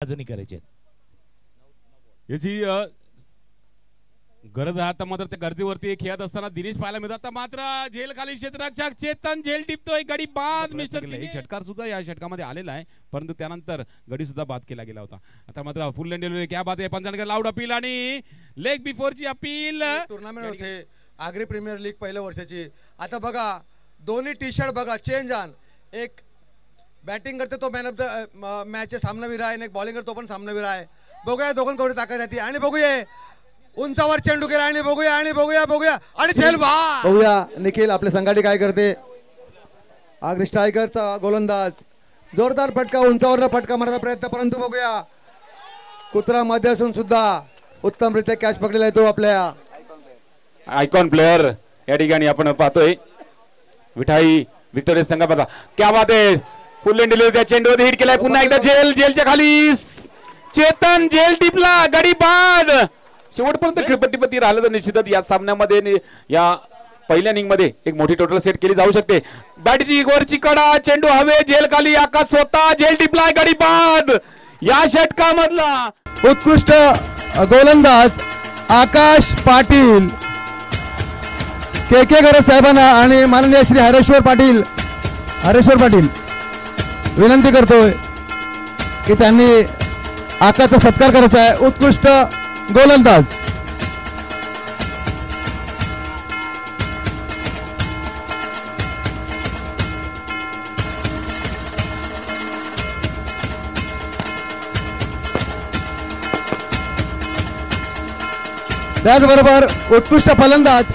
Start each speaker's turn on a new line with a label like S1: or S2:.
S1: अडचणी करायच्या
S2: याची गरज आहे. आता मात्र त्या गरजेवरती खेळत असताना दिनेश पाहायला मिळतात. आता मात्र झेल खाली क्षेत्ररक्षक चेतन झेल टिपतोय. गडी बाद मिस्टर एक षटकार सुद्धा या षटकामध्ये आलेला आहे, परंतु त्यानंतर गडी सुद्धा बाद केला गेला होता. आता मात्र फुल लेन डिलिव्हरी क्या बात आहे. पंचांकडे लाऊड अपील आणि लेग बिफोरची अपील.
S3: टुर्नामेंट होते आग्री प्रीमियर लीग पहिल्या वर्षाची. आता बघा दोन्ही टी शर्ट बघा चेंज आण. एक बॅटिंग करते तो मॅन ऑफ द मॅच सामनावीर आहे, एक बॉलिंग करतो पण सामनावीर आहे. बघूया दोघांकडे ताकद येते आणि बघूया उंचावर चेंडू केला आणि बघूया आणि झेल बघूया निखिल आपल्या संघाटी काय करते. आग्री स्ट्रायकरचा गोलंदाज जोरदार फटका उंचावर फटका मारण्याचा प्रयत्न, परंतु बघूया कुत्रा मध्ये असून सुद्धा उत्तमरित्या कॅच पकडलेला आहे तो आपल्या
S2: आयकॉन प्लेअर या ठिकाणी आपण पाहतोय. विठाई विक्टोरियस संघाचा क्या बात आहे. फुल लेन डिलिव्हरी चेंडूवर हिट केलाय. पुन्हा एकदा जेलच्या खाली चेतन झेल टिपला. गडी बाद. शेवटपर्यंत खेळपट्टीपती राहिलं तर निश्चितच या सामन्यामध्ये या पहिल्या इनिंग मध्ये एक मोठी टोटल सेट केली जाऊ शकते. बॅटची वरची कडा चेंडू हवे झेल खाली आकाश स्वतः झेल टिपलाय. गडी बाद. या षटकामधला
S3: उत्कृष्ट गोलंदाज आकाश पाटील के गरज साहेबांना आणि माननीय श्री हरेश्वर पाटील विनंती करतोय की त्यांनी आकाशचा सत्कार करायचा आहे. उत्कृष्ट गोलंदाज त्याचबरोबर उत्कृष्ट फलंदाज